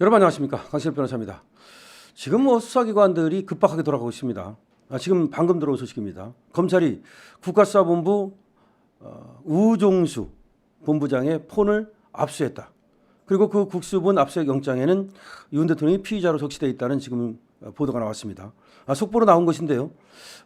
여러분 안녕하십니까, 강신일 변호사입니다. 지금 수사기관들이 급박하게 돌아가고 있습니다. 지금 방금 들어온 소식입니다. 검찰이 국가수사본부 우종수 본부장의 폰을 압수했다. 그리고 그 국수본 압수수색 영장에는 윤 대통령이 피의자로 적시되어 있다는 지금 보도가 나왔습니다. 속보로 나온 것인데요.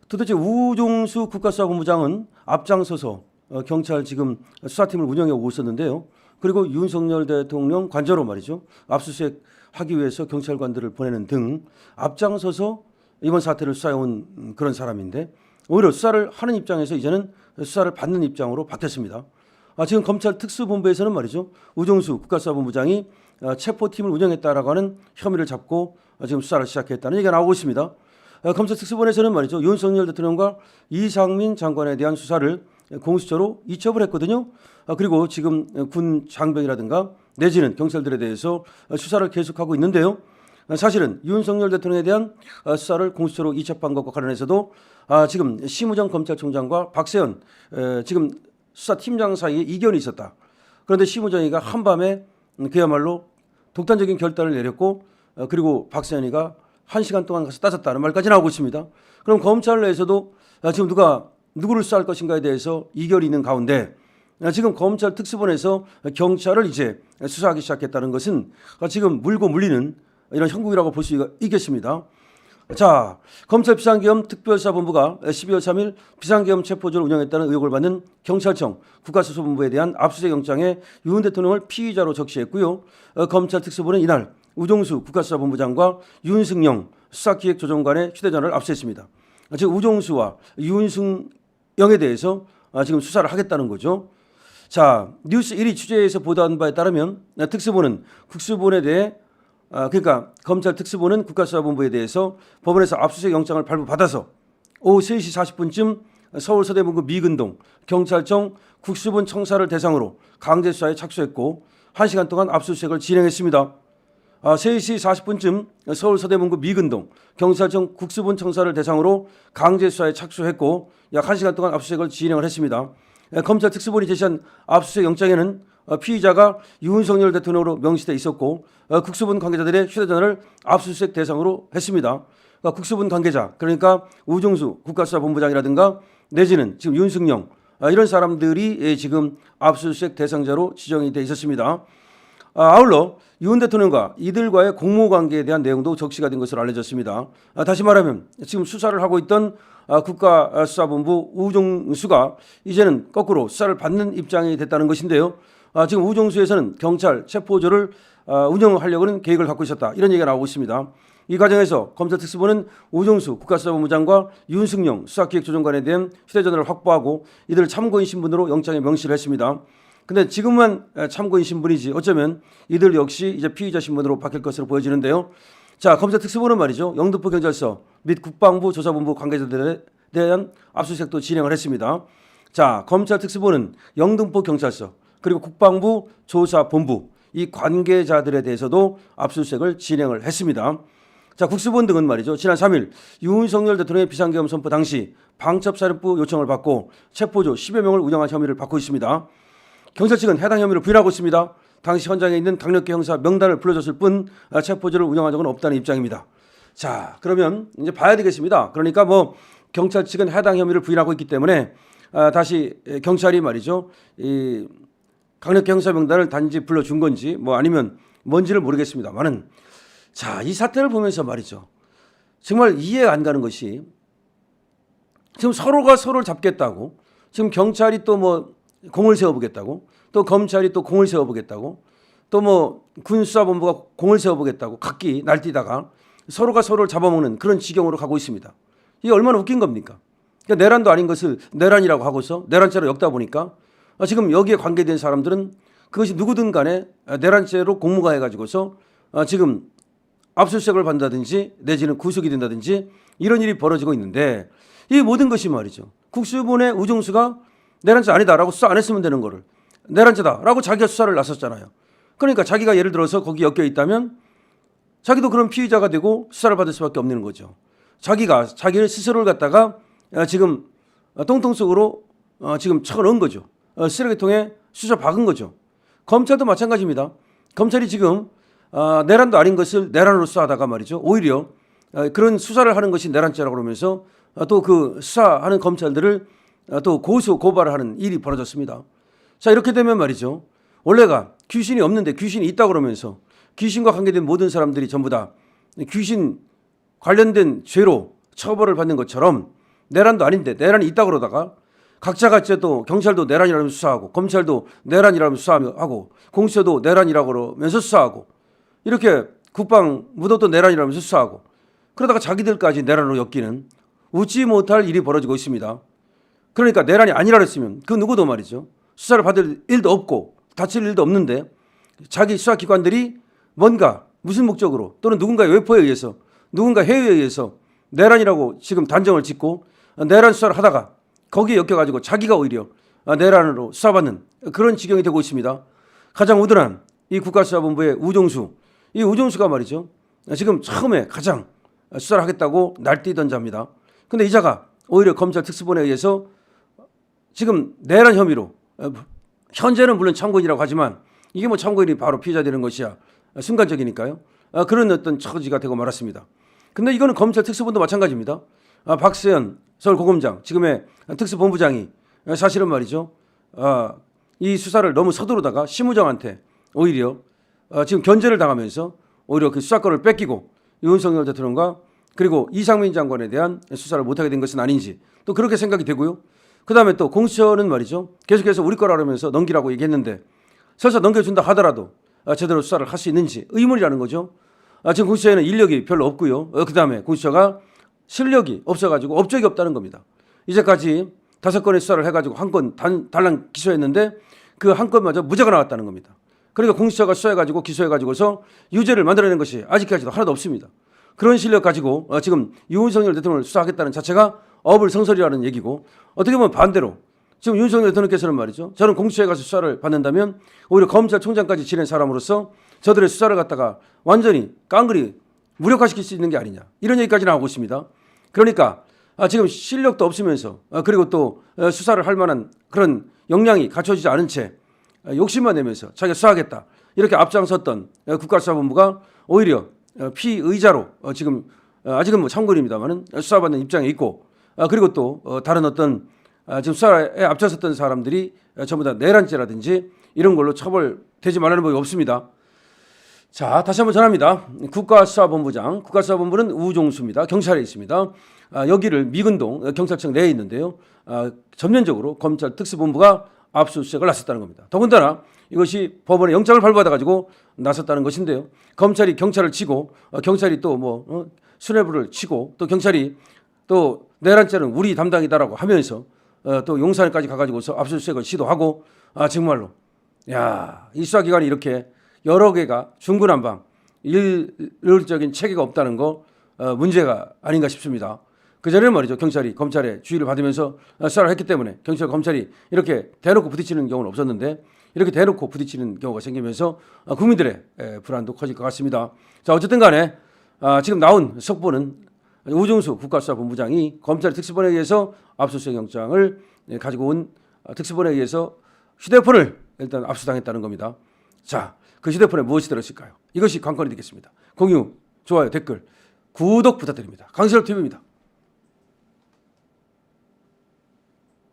도대체 우종수 국가수사본부장은 앞장서서 경찰 지금 수사팀을 운영해 오고 있었는데요. 그리고 윤석열 대통령 관저로 말이죠. 압수수색 하기 위해서 경찰관들을 보내는 등 앞장서서 이번 사태를 수사해온 그런 사람인데, 오히려 수사를 하는 입장에서 이제는 수사를 받는 입장으로 바뀌었습니다. 지금 검찰 특수본부에서는 말이죠. 우종수 국가수사본부장이 체포팀을 운영했다라고 하는 혐의를 잡고 지금 수사를 시작했다는 얘기가 나오고 있습니다. 검찰 특수본에서는 말이죠. 윤석열 대통령과 이상민 장관에 대한 수사를 공수처로 이첩을 했거든요. 그리고 지금 군 장병이라든가 내지는 경찰들에 대해서 수사를 계속하고 있는데요. 사실은 윤석열 대통령에 대한 수사를 공수처로 이첩한 것과 관련해서도 지금 심우정 검찰총장과 박세현 지금 수사팀장 사이에 이견이 있었다. 그런데 심우정이가 한밤에 그야말로 독단적인 결단을 내렸고, 그리고 박세현이가 1시간 동안 가서 따졌다는 말까지 나오고 있습니다. 그럼 검찰 내에서도 지금 누가 누구를 수사할 것인가에 대해서 이견이 있는 가운데 지금 검찰 특수본에서 경찰을 이제 수사하기 시작했다는 것은 지금 물고 물리는 이런 형국이라고 볼 수 있겠습니다. 자, 검찰 비상계엄 특별수사본부가 12월 3일 비상계엄 체포조를 운영했다는 의혹을 받는 경찰청 국가수사본부에 대한 압수수색 영장에 윤 대통령을 피의자로 적시했고요. 검찰 특수본은 이날 우종수 국가수사본부장과 윤승영 수사기획조정관의 휴대전화를 압수했습니다. 즉 우종수와 윤승영에 대해서 지금 수사를 하겠다는 거죠. 자, 뉴스 1위 취재에서 보도한 바에 따르면 특수본은 국수본에 대해 그러니까 검찰 특수본은 국가수사본부에 대해서 법원에서 압수수색 영장을 발부받아서 오후 3시 40분쯤 서울 서대문구 미근동 경찰청 국수본 청사를 대상으로 강제 수사에 착수했고 1시간 동안 압수수색을 진행했습니다. 3시 40분쯤 서울 서대문구 미근동 경찰청 국수본 청사를 대상으로 강제 수사에 착수했고 약 1시간 동안 압수수색을 진행을 했습니다. 검찰 특수본이 제시한 압수수색 영장에는 피의자가 윤석열 대통령으로 명시돼 있었고 국수본 관계자들의 휴대전화를 압수수색 대상으로 했습니다. 국수본 관계자, 그러니까 우종수 국가수사본부장이라든가 내지는 지금 윤승영 이런 사람들이 지금 압수수색 대상자로 지정이 돼 있었습니다. 아울러 윤 대통령과 이들과의 공모관계에 대한 내용도 적시가 된 것으로 알려졌습니다. 다시 말하면 지금 수사를 하고 있던 국가수사본부 우종수가 이제는 거꾸로 수사를 받는 입장이 됐다는 것인데요. 지금 우종수에서는 경찰 체포조를 운영하려고는 계획을 갖고 있었다, 이런 얘기가 나오고 있습니다. 이 과정에서 검찰 특수본은 우종수 국가수사본부장과 윤승영 수사기획조정관에 대한 휴대전화를 확보하고 이들을 참고인 신분으로 영장에 명시를 했습니다. 근데 지금은 참고인 신분이지 어쩌면 이들 역시 이제 피의자 신분으로 바뀔 것으로 보여지는데요. 자, 검찰 특수본은 말이죠. 영등포 경찰서 및 국방부 조사본부 관계자들에 대한 압수수색도 진행을 했습니다. 자, 검찰 특수본은 영등포 경찰서 그리고 국방부 조사본부 이 관계자들에 대해서도 압수수색을 진행을 했습니다. 자, 국수본 등은 말이죠. 지난 3일 윤석열 대통령의 비상계엄 선포 당시 방첩사령부 요청을 받고 체포조 10여 명을 운영한 혐의를 받고 있습니다. 경찰 측은 해당 혐의를 부인하고 있습니다. 당시 현장에 있는 강력계 형사 명단을 불러줬을 뿐 체포조를 운영한 적은 없다는 입장입니다. 자, 그러면 이제 봐야 되겠습니다. 그러니까 뭐 경찰 측은 해당 혐의를 부인하고 있기 때문에 다시 경찰이 말이죠. 이 강력계 형사 명단을 단지 불러준 건지 뭐 아니면 뭔지를 모르겠습니다만은, 자, 이 사태를 보면서 말이죠. 정말 이해가 안 가는 것이 지금 서로가 서로를 잡겠다고 지금 경찰이 또 뭐 공을 세워보겠다고 또 검찰이 또 공을 세워보겠다고 또 뭐 군수사본부가 공을 세워보겠다고 각기 날뛰다가 서로가 서로를 잡아먹는 그런 지경으로 가고 있습니다. 이게 얼마나 웃긴 겁니까? 그러니까 내란도 아닌 것을 내란이라고 하고서 내란죄로 엮다 보니까 지금 여기에 관계된 사람들은 그것이 누구든 간에 내란죄로 공모가 해가지고서 지금 압수수색을 받는다든지 내지는 구속이 된다든지 이런 일이 벌어지고 있는데, 이 모든 것이 말이죠. 국수본의 우종수가 내란죄 아니다라고 수사 안 했으면 되는 거를 내란죄다라고 자기가 수사를 나섰잖아요. 그러니까 자기가 예를 들어서 거기 엮여 있다면 자기도 그런 피의자가 되고 수사를 받을 수밖에 없는 거죠. 자기가 자기를 스스로를 갖다가 지금 똥통 속으로 지금 쳐넣은 거죠. 쓰레기통에 쑤셔 박은 거죠. 검찰도 마찬가지입니다. 검찰이 지금 내란도 아닌 것을 내란으로 수사하다가 말이죠. 오히려 그런 수사를 하는 것이 내란죄라고 그러면서 또 그 수사하는 검찰들을 또 고소 고발을 하는 일이 벌어졌습니다. 자, 이렇게 되면 말이죠. 원래가 귀신이 없는데 귀신이 있다고 그러면서 귀신과 관계된 모든 사람들이 전부 다 귀신 관련된 죄로 처벌을 받는 것처럼 내란도 아닌데 내란이 있다고 그러다가 각자가 또 경찰도 내란이라면 수사하고 검찰도 내란이라면 수사하고 공수처도 내란이라고 그러면서 수사하고 이렇게 국방부도 내란이라면서 수사하고 그러다가 자기들까지 내란으로 엮이는 웃지 못할 일이 벌어지고 있습니다. 그러니까 내란이 아니라 했으면 그 누구도 말이죠. 수사를 받을 일도 없고 다칠 일도 없는데 자기 수사기관들이 뭔가 무슨 목적으로 또는 누군가의 외포에 의해서 누군가 해외에 의해서 내란이라고 지금 단정을 짓고 내란 수사를 하다가 거기에 엮여가지고 자기가 오히려 내란으로 수사받는 그런 지경이 되고 있습니다. 가장 우둔한 이 국가수사본부의 우종수, 이 우종수가 말이죠. 지금 처음에 가장 수사를 하겠다고 날뛰던 자입니다. 근데 이 자가 오히려 검찰 특수본에 의해서 지금 내란 혐의로 현재는 물론 참고인이라고 하지만 이게 뭐 참고인이 바로 피의자 되는 것이야. 순간적이니까요. 그런 어떤 처지가 되고 말았습니다. 근데 이거는 검찰 특수본도 마찬가지입니다. 박세현 서울고검장 지금의 특수본부장이 사실은 말이죠. 이 수사를 너무 서두르다가 심우정한테 오히려 지금 견제를 당하면서 오히려 그 수사권을 뺏기고 윤석열 대통령과 그리고 이상민 장관에 대한 수사를 못하게 된 것은 아닌지 또 그렇게 생각이 되고요. 그다음에 또 공수처는 말이죠. 계속해서 우리 거라 그러면서 넘기라고 얘기했는데 설사 넘겨준다 하더라도 제대로 수사를 할 수 있는지 의문이라는 거죠. 지금 공수처에는 인력이 별로 없고요. 그다음에 공수처가 실력이 없어가지고 업적이 없다는 겁니다. 이제까지 5건의 수사를 해가지고 한 건 달랑 기소했는데 그 한 건마저 무죄가 나왔다는 겁니다. 그러니까 공수처가 수사해가지고 기소해가지고서 유죄를 만들어내는 것이 아직까지도 하나도 없습니다. 그런 실력 가지고 지금 윤석열 대통령을 수사하겠다는 자체가 어불성설이라는 얘기고 어떻게 보면 반대로 지금 윤석열 대통령께서는 말이죠. 저는 공수처에 가서 수사를 받는다면 오히려 검찰총장까지 지낸 사람으로서 저들의 수사를 갖다가 완전히 깡그리 무력화시킬 수 있는 게 아니냐. 이런 얘기까지 나오고 있습니다. 그러니까 지금 실력도 없으면서 그리고 또 수사를 할 만한 그런 역량이 갖춰지지 않은 채 욕심만 내면서 자기가 수사하겠다. 이렇게 앞장섰던 국가수사본부가 오히려 피의자로 지금 아직은 뭐 참고인입니다만은 수사받는 입장에 있고 그리고 또 다른 어떤 지금 수사에 앞장섰던 사람들이 전부 다 내란죄라든지 이런 걸로 처벌되지 말라는 법이 없습니다. 자, 다시 한번 전합니다. 국가수사본부장, 국가수사본부는 우종수입니다. 경찰에 있습니다. 여기를 미근동 경찰청 내에 있는데요. 전면적으로 검찰 특수본부가 압수수색을 나섰다는 겁니다. 더군다나 이것이 법원에 영장을 발부받아가지고 나섰다는 것인데요. 검찰이 경찰을 치고 경찰이 또 뭐 수뇌부를 치고 또 경찰이 또 내란죄는 우리 담당이다라고 하면서 또 용산까지 가가지고서 압수수색을 시도하고 정말로 이 수사기관이 이렇게 여러 개가 중구난방 일률적인 체계가 없다는 거 문제가 아닌가 싶습니다. 그전에는 말이죠. 경찰이 검찰의 주의를 받으면서 수사를 했기 때문에 경찰 검찰이 이렇게 대놓고 부딪히는 경우는 없었는데 이렇게 대놓고 부딪히는 경우가 생기면서 국민들의 불안도 커질 것 같습니다. 자, 어쨌든 간에 지금 나온 속보는 우종수 국가수사본부장이 검찰 특수본에 의해서 압수수색 영장을 가지고 온 특수본에 의해서 휴대폰을 일단 압수당했다는 겁니다. 자, 그 휴대폰에 무엇이 들었을까요? 이것이 관건이 되겠습니다. 공유, 좋아요, 댓글, 구독 부탁드립니다. 강철TV입니다.